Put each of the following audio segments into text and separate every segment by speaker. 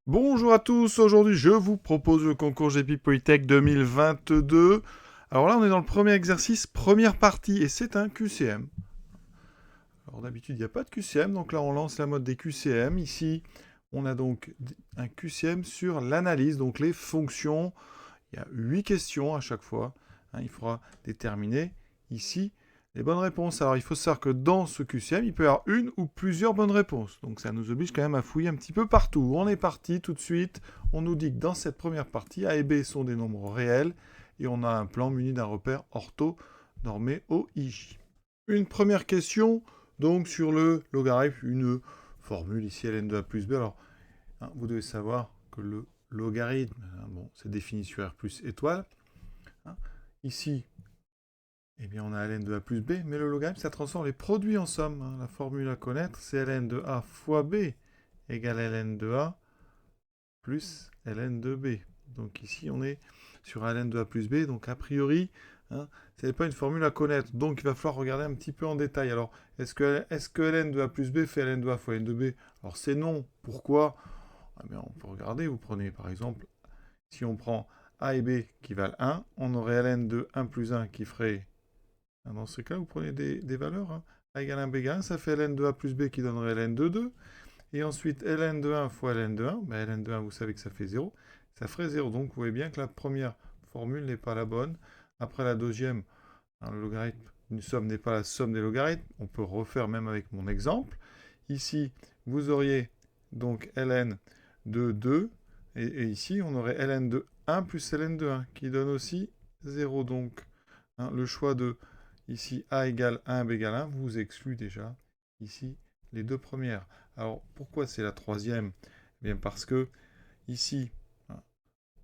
Speaker 1: Bonjour à tous, aujourd'hui je vous propose le concours GP Polytech 2022. Alors là on est dans le premier exercice, première partie, et c'est un QCM. Alors d'habitude il n'y a pas de QCM, donc là on lance la mode des QCM. Ici on a donc un QCM sur l'analyse, donc les fonctions. Il y a 8 questions à chaque fois. Il faudra déterminer ici les bonnes réponses. Alors il faut savoir que dans ce QCM, il peut y avoir une ou plusieurs bonnes réponses. Donc ça nous oblige quand même à fouiller un petit peu partout. On est parti tout de suite. On nous dit que dans cette première partie, A et B sont des nombres réels et on a un plan muni d'un repère ortho normé au IJ. Une première question donc sur le logarithme, une formule ici ln2a plus b. Alors vous devez savoir que le logarithme, bon, c'est défini sur R plus étoile. Ici, eh bien, on a ln de A plus B, mais le logarithme, ça transforme les produits en somme. La formule à connaître, c'est ln de A fois B égale ln de A plus ln de B. Donc ici, on est sur ln de A plus B, donc a priori, ce n'est pas une formule à connaître. Donc il va falloir regarder un petit peu en détail. Alors, est-ce que ln de A plus B fait ln de A fois ln de B? Alors c'est non. Pourquoi? On peut regarder, vous prenez par exemple, si on prend A et B qui valent 1, on aurait ln de 1 plus 1 qui ferait, dans ce cas, vous prenez des valeurs, A égale 1, B égale 1, ça fait ln de A plus B qui donnerait ln de 2, et ensuite ln de 1 fois ln de 1, ln de 1 vous savez que ça fait 0, ça ferait 0, donc vous voyez bien que la première formule n'est pas la bonne. Après la deuxième, le logarithme, une somme n'est pas la somme des logarithmes, on peut refaire même avec mon exemple. Ici, vous auriez donc ln de 2, et ici, on aurait ln de 1 plus ln de 1, qui donne aussi 0. Donc, le choix de, ici, a égale 1, b égale 1, vous exclut déjà, ici, les deux premières. Alors, pourquoi c'est la troisième? Eh bien, parce que, ici,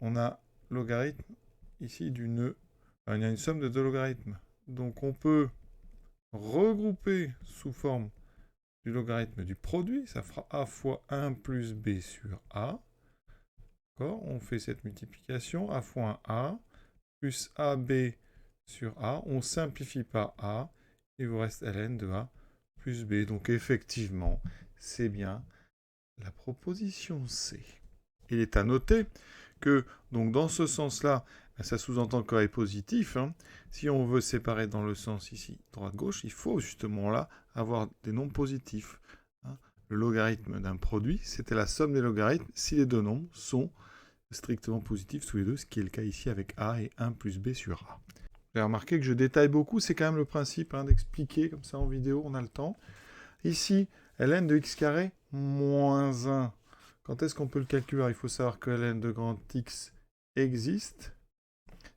Speaker 1: on a logarithme, ici, il y a une somme de deux logarithmes. Donc, on peut regrouper sous forme du logarithme du produit, ça fera a fois 1 plus b sur a. On fait cette multiplication, a fois 1a, plus ab sur a. On simplifie par a, il vous reste ln de a plus b. Donc effectivement, c'est bien la proposition C. Il est à noter que, donc dans ce sens-là, ça sous-entend que A est positif. Si on veut séparer dans le sens ici, droite-gauche, il faut justement là avoir des nombres positifs. Le logarithme d'un produit, c'était la somme des logarithmes si les deux nombres sont strictement positifs tous les deux, ce qui est le cas ici avec A et 1 plus B sur A. Vous avez remarqué que je détaille beaucoup, c'est quand même le principe d'expliquer comme ça en vidéo, on a le temps. Ici, ln de x carré moins 1. Quand est-ce qu'on peut le calculer? Il faut savoir que ln de grand X existe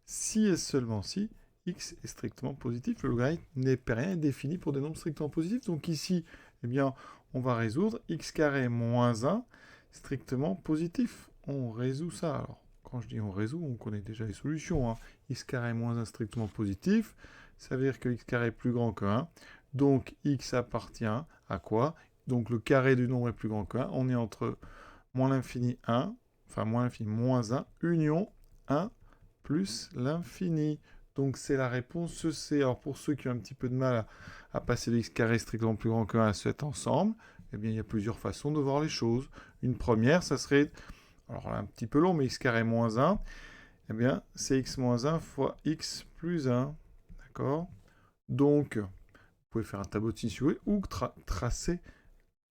Speaker 1: si et seulement si x est strictement positif. Le logarithme n'est rien défini pour des nombres strictement positifs. Donc ici, eh bien, on va résoudre x carré moins 1 strictement positif. On résout ça. Alors, quand je dis on résout, on connaît déjà les solutions. X carré moins 1 strictement positif, ça veut dire que x carré est plus grand que 1. Donc x appartient à quoi? Donc le carré du nombre est plus grand que 1. On est entre moins l'infini 1, enfin moins l'infini moins 1, union 1 plus l'infini. Donc c'est la réponse C. Alors pour ceux qui ont un petit peu de mal à passer de x carré strictement plus grand que 1 à cet ensemble, eh bien il y a plusieurs façons de voir les choses. Une première, ça serait, alors là, un petit peu long, mais x carré moins 1, eh bien c'est x moins 1 fois x plus 1. D'accord? Donc, vous pouvez faire un tableau de si vous voulez, ou tracer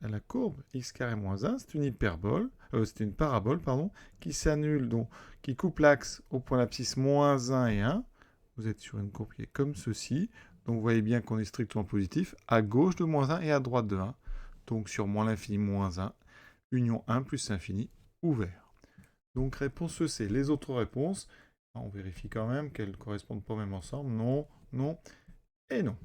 Speaker 1: la courbe x carré moins 1, c'est une hyperbole, c'est une parabole, pardon, qui s'annule, donc qui coupe l'axe au point d'abscisse moins 1 et 1. Vous êtes sur une courbe qui est comme ceci. Donc vous voyez bien qu'on est strictement positif, à gauche de moins 1 et à droite de 1. Donc sur moins l'infini moins 1, union 1 plus infini, ouvert. Donc réponse C. Les autres réponses, on vérifie quand même qu'elles ne correspondent pas même ensemble. Non, non et non.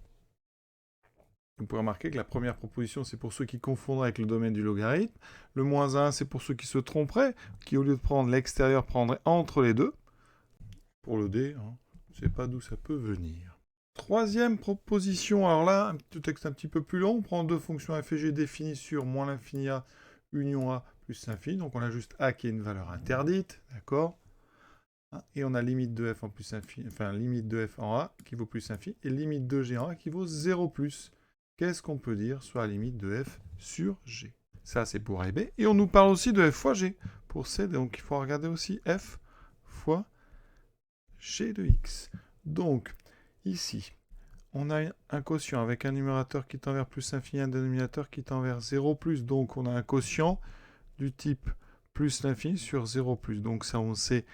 Speaker 1: Vous pouvez remarquer que la première proposition, c'est pour ceux qui confondraient avec le domaine du logarithme. Le moins 1, c'est pour ceux qui se tromperaient, qui au lieu de prendre l'extérieur, prendraient entre les deux. Pour le D, je ne sais pas d'où ça peut venir. Troisième proposition, alors là, un texte un petit peu plus long, on prend deux fonctions f et g définies sur moins l'infini a, union a plus l'infini, donc on a juste a qui est une valeur interdite, d'accord? Et on a limite de f en plus infini, enfin limite de f en a qui vaut plus infini, et limite de g en a qui vaut 0 plus. Qu'est-ce qu'on peut dire sur la limite de f sur g? Ça, c'est pour A et B. Et on nous parle aussi de f fois g. pour C. Donc, il faut regarder aussi f fois g de x. Donc, ici, on a un quotient avec un numérateur qui tend vers plus l'infini, un dénominateur qui tend vers 0 plus. Donc, on a un quotient du type plus l'infini sur 0 plus. Donc, ça, on sait,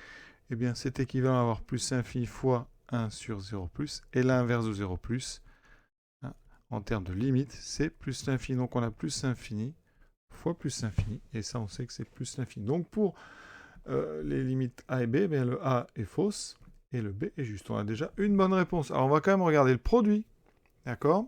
Speaker 1: eh bien, c'est équivalent à avoir plus l'infini fois 1 sur 0 plus. Et l'inverse de 0 plus, hein, en termes de limite, c'est plus l'infini. Donc, on a plus l'infini fois plus l'infini. Et ça, on sait que c'est plus l'infini. Donc, pour les limites A et B, eh bien, le A est fausse et le B est juste. On a déjà une bonne réponse. Alors, on va quand même regarder le produit. D'accord?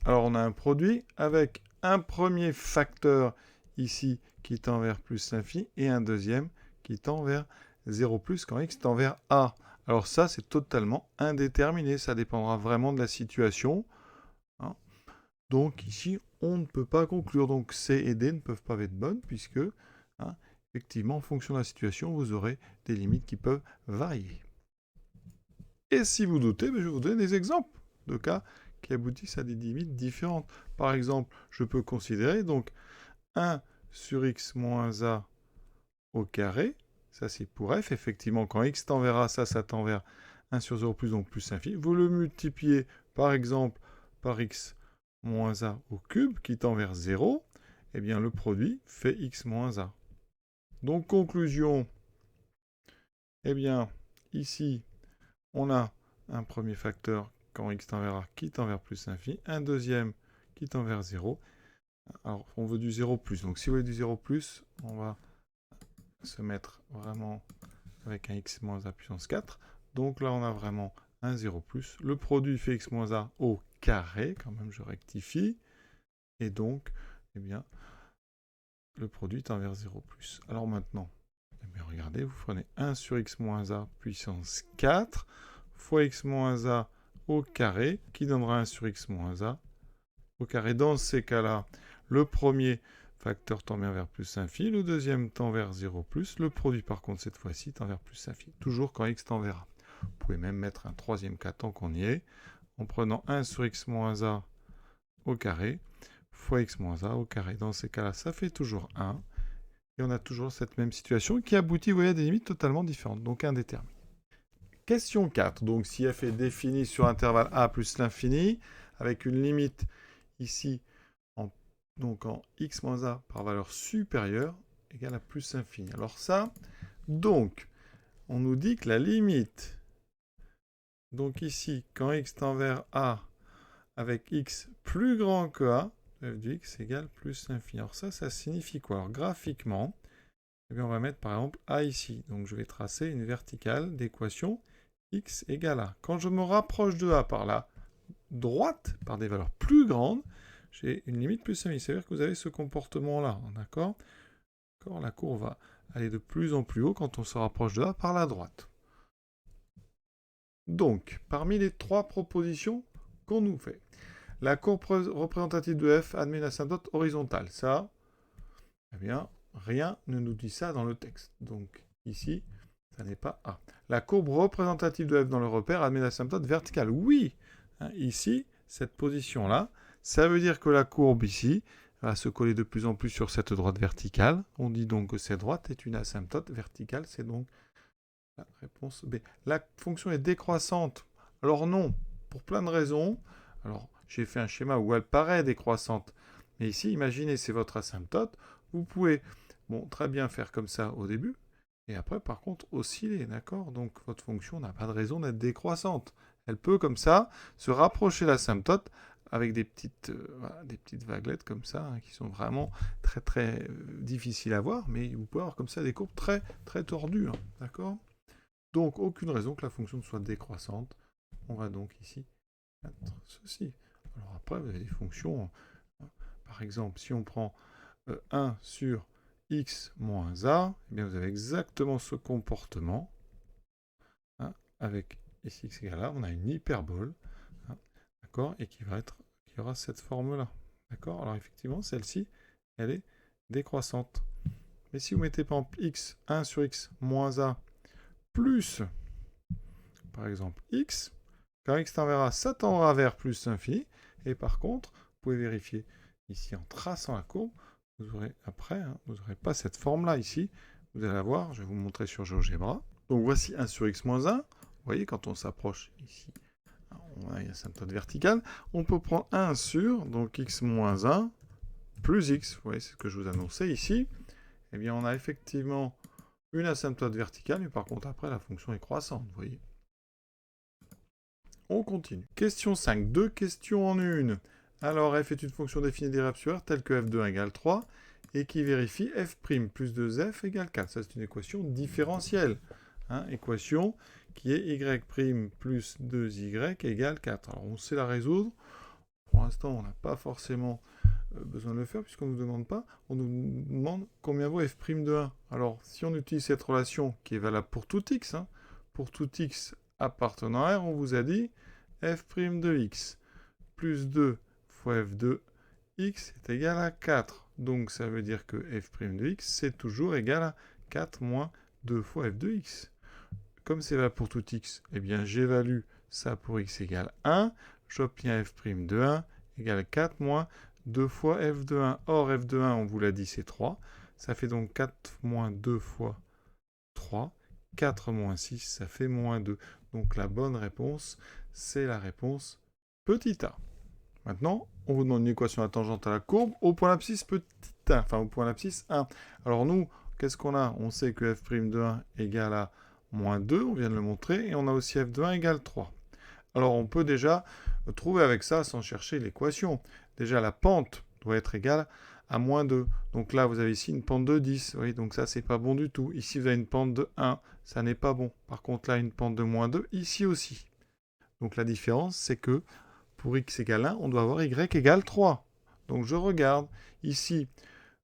Speaker 1: Alors, on a un produit avec un premier facteur ici qui tend vers plus l'infini et un deuxième qui tend vers 0 plus quand x tend vers A. Alors ça, c'est totalement indéterminé. Ça dépendra vraiment de la situation. Hein. Donc ici, on ne peut pas conclure. Donc C et D ne peuvent pas être bonnes puisque, hein, effectivement, en fonction de la situation, vous aurez des limites qui peuvent varier. Et si vous doutez, je vais vous donner des exemples de cas qui aboutissent à des limites différentes. Par exemple, je peux considérer donc 1 sur x moins a au carré. Ça, c'est pour f. Effectivement, quand x tend vers a, ça tend vers 1 sur 0 plus, donc plus infini. Vous le multipliez, par exemple, par x moins a au cube, qui tend vers 0. Eh bien, le produit fait x moins a. Donc, conclusion, eh bien, ici, on a un premier facteur quand x tend vers a qui tend vers plus infini, un deuxième qui tend vers 0. Alors, on veut du 0 plus. Donc, si vous voulez du 0 plus, on va se mettre vraiment avec un x moins a puissance 4. Donc là, on a vraiment un 0 plus. Le produit fait x moins a au carré, quand même, je rectifie. Et donc, eh bien, le produit tend vers 0 plus. Alors maintenant, eh bien, regardez, vous prenez 1 sur x moins a puissance 4 fois x moins a au carré, qui donnera 1 sur x moins a au carré. Dans ces cas-là, le premier facteur tend bien vers plus infini, le deuxième tend vers 0 plus, le produit par contre cette fois-ci tend vers plus infini, toujours quand x tend vers a. Vous pouvez même mettre un troisième cas tant qu'on y est, en prenant 1 sur x moins a au carré, fois x moins a au carré. Dans ces cas-là, ça fait toujours 1, et on a toujours cette même situation qui aboutit, vous voyez, à des limites totalement différentes, donc indéterminées. Question 4, donc si f est définie sur intervalle a plus l'infini, avec une limite ici donc en x moins a par valeur supérieure égale à plus infini. Alors ça, donc, on nous dit que la limite, donc ici, quand x tend vers a avec x plus grand que a, f de x égale plus l'infini. Alors ça signifie quoi? Alors graphiquement, eh bien on va mettre par exemple a ici. Donc je vais tracer une verticale d'équation x égale a. Quand je me rapproche de a par la droite, par des valeurs plus grandes, j'ai une limite plus infini. C'est-à-dire que vous avez ce comportement-là, d'accord? La courbe va aller de plus en plus haut quand on se rapproche de A par la droite. Donc, parmi les trois propositions qu'on nous fait, la courbe représentative de f admet une asymptote horizontale. Ça, eh bien, rien ne nous dit ça dans le texte. Donc, ici, ça n'est pas A. La courbe représentative de f dans le repère admet une asymptote verticale. Oui, hein, ici, cette position-là, ça veut dire que la courbe ici va se coller de plus en plus sur cette droite verticale. On dit donc que cette droite est une asymptote verticale. C'est donc la réponse B. La fonction est décroissante. Alors non, pour plein de raisons. Alors, j'ai fait un schéma où elle paraît décroissante. Mais ici, imaginez, c'est votre asymptote. Vous pouvez, très bien faire comme ça au début. Et après, par contre, osciller, d'accord? Donc, votre fonction n'a pas de raison d'être décroissante. Elle peut, comme ça, se rapprocher de l'asymptote avec des petites vaguelettes comme ça, hein, qui sont vraiment très, très difficiles à voir. Mais vous pouvez avoir comme ça des courbes très, très tordues, hein, d'accord? Donc, aucune raison que la fonction soit décroissante. On va donc ici mettre ceci. Alors après, vous avez des fonctions, par exemple, si on prend 1 sur x moins a, eh bien vous avez exactement ce comportement, hein, avec ici x égale a, on a une hyperbole, hein, d'accord, et qui aura cette forme-là, d'accord. Alors effectivement, celle-ci, elle est décroissante. Mais si vous mettez par exemple x, 1 sur x moins a, plus, par exemple, x, quand x tend vers a, ça tendra vers plus l'infini, et par contre, vous pouvez vérifier ici en traçant la courbe, vous aurez après, hein, vous n'aurez pas cette forme-là ici. Vous allez la voir, je vais vous montrer sur GeoGebra. Donc voici 1 sur x moins 1. Vous voyez, quand on s'approche ici, on a une asymptote verticale. On peut prendre 1 sur, donc x moins 1, plus x. Vous voyez, c'est ce que je vous annonçais ici. Eh bien, on a effectivement une asymptote verticale, mais par contre, après, la fonction est croissante, vous voyez. On continue. Question 5. 2 questions en une. Alors, f est une fonction définie des ratios R telle que f de 1 égale 3 et qui vérifie f' plus 2f égale 4. Ça, c'est une équation différentielle. Hein, équation qui est y' plus 2y égale 4. Alors, on sait la résoudre. Pour l'instant, on n'a pas forcément besoin de le faire puisqu'on ne nous demande pas. On nous demande combien vaut f' de 1. Alors, si on utilise cette relation qui est valable pour tout x, hein, pour tout x appartenant à R, on vous a dit f' de x plus 2 fois f de x est égal à 4. Donc ça veut dire que f' de x, c'est toujours égal à 4 moins 2 fois f de x. Comme c'est valable pour tout x, eh bien j'évalue ça pour x égale 1. J'obtiens f' de 1 égale 4 moins 2 fois f de 1. Or, f de 1, on vous l'a dit, c'est 3. Ça fait donc 4 moins 2 fois 3. 4 moins 6, ça fait moins 2. Donc la bonne réponse, c'est la réponse petit a. Maintenant, on vous demande une équation à tangente à la courbe au point d'abscisse petit a, enfin au point d'abscisse 1. Alors nous, qu'est-ce qu'on a? On sait que f' de 1 égale à moins 2, on vient de le montrer, et on a aussi f de 1 égale 3. Alors on peut déjà trouver avec ça sans chercher l'équation. Déjà la pente doit être égale à moins 2. Donc là, vous avez ici une pente de 10. Oui, donc ça, c'est pas bon du tout. Ici, vous avez une pente de 1. Ça n'est pas bon. Par contre, là, une pente de moins 2. Ici aussi. Donc la différence, c'est que pour x égale 1, on doit avoir y égale 3. Donc je regarde. Ici,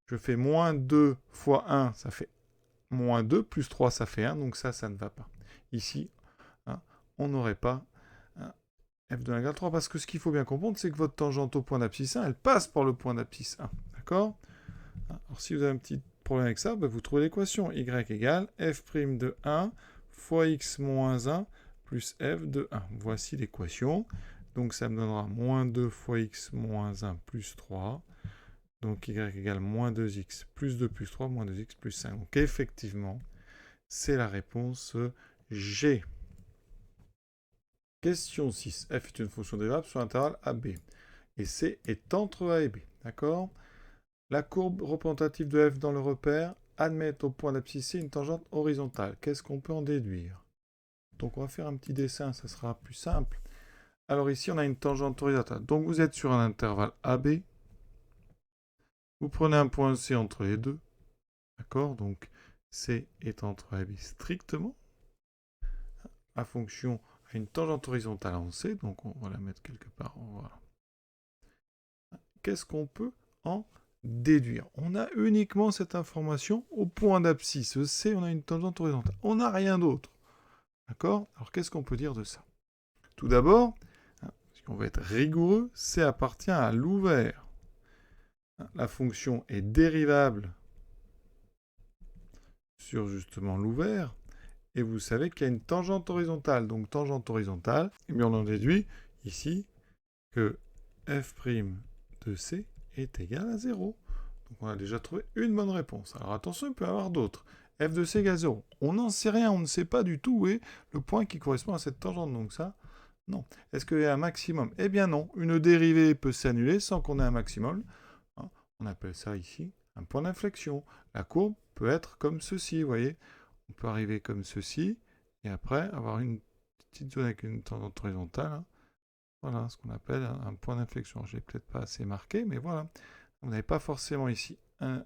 Speaker 1: je fais moins 2 fois 1, ça fait moins 2, plus 3, ça fait 1. Donc ça ne va pas. Ici, hein, on n'aurait pas f de 1 égale 3, parce que ce qu'il faut bien comprendre, c'est que votre tangente au point d'abscisse 1, elle passe par le point d'abscisse 1. D'accord? Alors si vous avez un petit problème avec ça, vous trouvez l'équation. Y égale f' de 1 fois x moins 1 plus f de 1. Voici l'équation. Donc ça me donnera moins 2 fois x moins 1 plus 3. Donc y égale moins 2x plus 2 plus 3, moins 2x plus 5. Donc effectivement, c'est la réponse G. Question 6. F est une fonction dérivable sur l'intervalle AB. Et C est entre A et B. D'accord? La courbe représentative de F dans le repère admet au point d'abscisse C une tangente horizontale. Qu'est-ce qu'on peut en déduire? Donc on va faire un petit dessin, ça sera plus simple. Alors ici, on a une tangente horizontale. Donc vous êtes sur un intervalle AB. Vous prenez un point C entre les deux. D'accord? Donc C est entre A et B strictement. La fonction a une tangente horizontale en C. Donc on va la mettre quelque part. Voilà. Qu'est-ce qu'on peut en déduire? On a uniquement cette information au point d'abscisse C, on a une tangente horizontale. On n'a rien d'autre. D'accord? Alors qu'est-ce qu'on peut dire de ça? Tout d'abord, si on veut être rigoureux, C appartient à l'ouvert. La fonction est dérivable sur justement l'ouvert. Et vous savez qu'il y a une tangente horizontale. Donc tangente horizontale, et bien on en déduit ici que f' de C est égal à 0. Donc on a déjà trouvé une bonne réponse. Alors attention, il peut y avoir d'autres. F de C égale 0. On n'en sait rien, on ne sait pas du tout où est le point qui correspond à cette tangente. Donc ça, non. Est-ce qu'il y a un maximum? Eh bien non. Une dérivée peut s'annuler sans qu'on ait un maximum. On appelle ça ici un point d'inflexion. La courbe peut être comme ceci, vous voyez. On peut arriver comme ceci, et après avoir une petite zone avec une tangente horizontale. Voilà ce qu'on appelle un point d'inflexion. Je ne l'ai peut-être pas assez marqué, mais voilà. Vous n'avez pas forcément ici un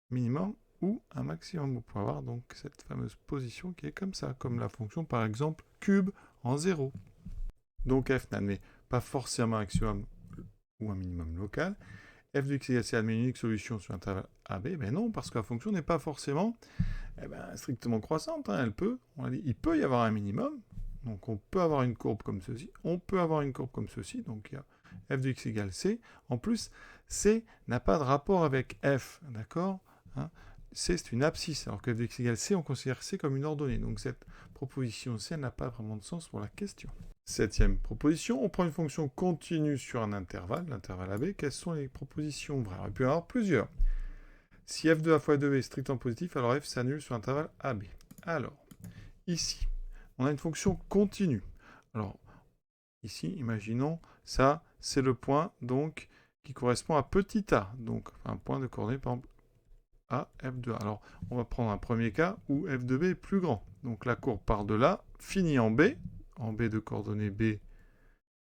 Speaker 1: minimum ou un maximum. Vous pouvez avoir donc cette fameuse position qui est comme ça, comme la fonction par exemple cube en 0. Donc f n'admet pas forcément un maximum ou un minimum local. F de x égale c admet une unique solution sur l'intervalle AB. Ben non, parce que la fonction n'est pas forcément strictement croissante. Hein. On a dit, il peut y avoir un minimum. Donc on peut avoir une courbe comme ceci. On peut avoir une courbe comme ceci. Donc il y a f de x égale c. En plus, c n'a pas de rapport avec f. D'accord? Hein? C, c'est une abscisse. Alors que f de x égale c, on considère c comme une ordonnée. Donc cette proposition c n'a pas vraiment de sens pour la question. Septième proposition, on prend une fonction continue sur un intervalle, l'intervalle AB. Quelles sont les propositions vraies? Il peut y en avoir plusieurs. Si f de a fois f de b est strictement positif, alors f s'annule sur l'intervalle AB. Alors, ici, on a une fonction continue. Alors, ici, imaginons, ça, c'est le point, donc, qui correspond à petit a. Donc, un point de coordonnée, par exemple, A, f de a. Alors, on va prendre un premier cas où f de b est plus grand. Donc, la courbe part de là, finit en B de coordonnées B,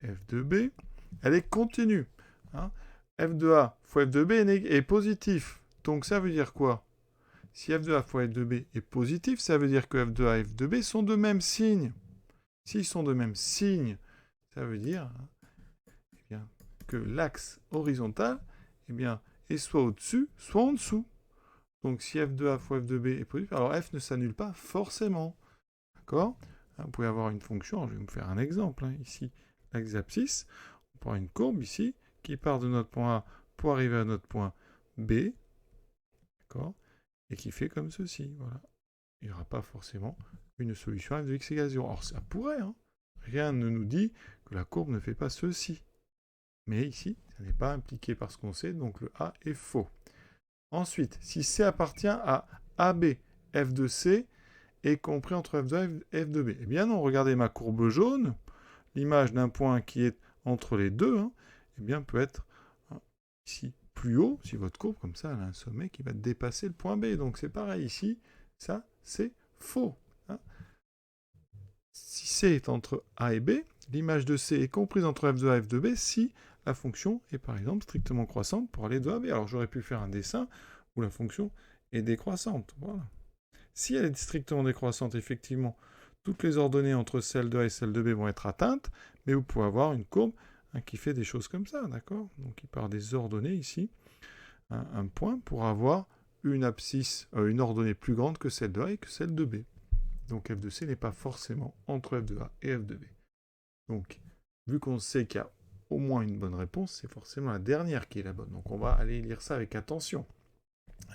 Speaker 1: f de b. Elle est continue. Hein. F de a fois f de b est positif. Donc, ça veut dire quoi? Si f de a fois f de b est positif, ça veut dire que f de a et f de b sont de même signe. S'ils sont de même signe, ça veut dire eh bien, que l'axe horizontal est soit au-dessus, soit en dessous. Donc si f de a fois f de b est positif, alors f ne s'annule pas forcément. D'accord? Vous pouvez avoir une fonction, je vais vous faire un exemple ici, l'axe abscisse. On prend une courbe ici qui part de notre point A pour arriver à notre point B. D'accord? Et qui fait comme ceci. Voilà. Il n'y aura pas forcément une solution f de x égale 0. Alors ça pourrait, hein. Rien ne nous dit que la courbe ne fait pas ceci. Mais ici, ça n'est pas impliqué par ce qu'on sait, donc le A est faux. Ensuite, si C appartient à AB, f de C est compris entre f de A et f de B. Eh bien non, regardez ma courbe jaune, l'image d'un point qui est entre les deux, eh bien peut être ici plus haut, si votre courbe, comme ça, elle a un sommet qui va dépasser le point B. Donc c'est pareil ici, ça c'est faux. Si C est entre A et B, l'image de C est comprise entre f de A et f de B si la fonction est par exemple strictement croissante pour aller de A à B. Alors j'aurais pu faire un dessin où la fonction est décroissante. Voilà. Si elle est strictement décroissante, effectivement, toutes les ordonnées entre celle de A et celle de B vont être atteintes, mais vous pouvez avoir une courbe qui fait des choses comme ça, d'accord? Donc il part des ordonnées ici, un point pour avoir une abscisse, une ordonnée plus grande que celle de A et que celle de B. Donc f de C n'est pas forcément entre f de A et f de B. Donc, vu qu'on sait qu'il y a au moins une bonne réponse, c'est forcément la dernière qui est la bonne. Donc on va aller lire ça avec attention.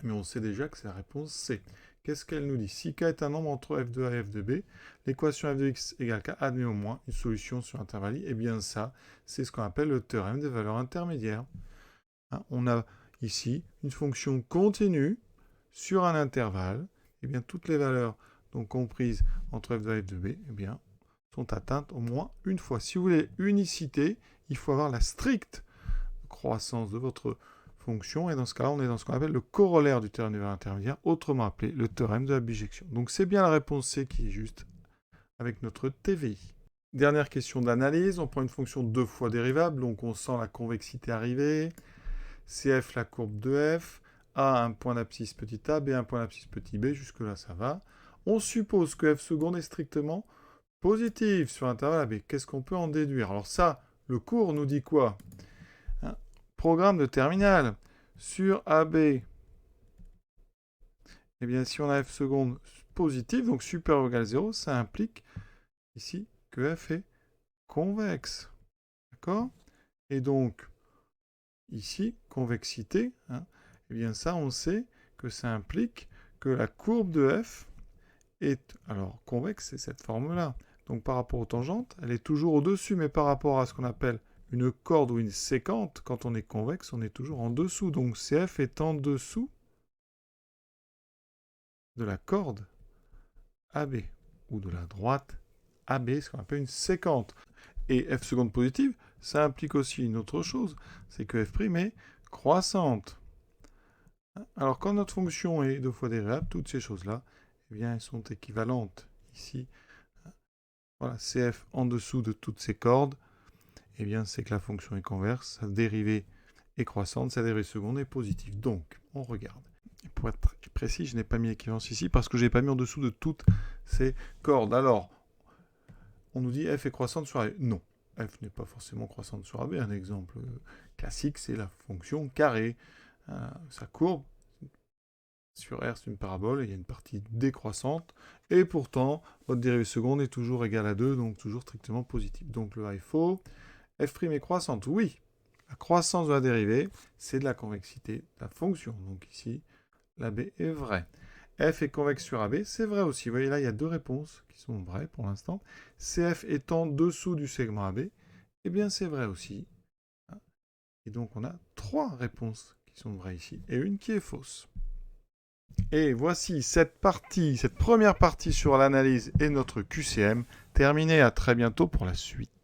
Speaker 1: Mais on sait déjà que c'est la réponse C. Qu'est-ce qu'elle nous dit? Si K est un nombre entre f de A et f de B, l'équation f de x égale K admet au moins une solution sur intervalle I. Eh bien ça, c'est ce qu'on appelle le théorème des valeurs intermédiaires. On a ici une fonction continue sur un intervalle. Eh bien toutes les valeurs donc comprises entre f de A et f de B, eh bien, sont atteintes au moins une fois. Si vous voulez unicité, il faut avoir la stricte croissance de votre fonction, et dans ce cas-là, on est dans ce qu'on appelle le corollaire du théorème des valeurs intermédiaires, autrement appelé le théorème de la bijection. Donc c'est bien la réponse C qui est juste avec notre TVI. Dernière question d'analyse, on prend une fonction deux fois dérivable, donc on sent la convexité arriver, CF la courbe de F, A un point d'abscisse petit a, B un point d'abscisse petit b, jusque-là ça va. On suppose que F seconde est strictement positive sur intervalle AB. Qu'est-ce qu'on peut en déduire? Alors ça, le cours nous dit quoi? Programme de terminale sur AB. Eh bien, si on a F seconde positive, donc supérieur ou égal à 0, ça implique ici que F est convexe. D'accord? Et donc, ici, convexité, eh bien ça, on sait que ça implique que la courbe de F est, alors convexe, c'est cette forme-là. Donc par rapport aux tangentes, elle est toujours au-dessus, mais par rapport à ce qu'on appelle une corde ou une séquente, quand on est convexe, on est toujours en dessous. Donc CF est en dessous de la corde AB, ou de la droite AB, ce qu'on appelle une séquente. Et F seconde positive, ça implique aussi une autre chose, c'est que F' est croissante. Alors quand notre fonction est deux fois dérivable, toutes ces choses-là, eh bien, elles sont équivalentes ici. Voilà, CF en dessous de toutes ces cordes, eh bien, c'est que la fonction est converse, sa dérivée est croissante, sa dérivée seconde est positive. Donc, on regarde. Et pour être précis, je n'ai pas mis l'équivalence ici parce que je n'ai pas mis en dessous de toutes ces cordes. Alors, on nous dit f est croissante sur AB. Non, f n'est pas forcément croissante sur AB. Un exemple classique, c'est la fonction carré. Sa courbe sur R, c'est une parabole, et il y a une partie décroissante, et pourtant, votre dérivée seconde est toujours égale à 2, donc toujours strictement positive. Donc le A est faux. F' est croissante, oui. La croissance de la dérivée, c'est de la convexité de la fonction. Donc ici, la B est vraie. F est convexe sur AB, c'est vrai aussi. Vous voyez là, il y a deux réponses qui sont vraies pour l'instant. CF est en dessous du segment AB, eh bien c'est vrai aussi. Et donc on a trois réponses qui sont vraies ici, et une qui est fausse. Et voici cette première partie sur l'analyse et notre QCM terminée. À très bientôt pour la suite.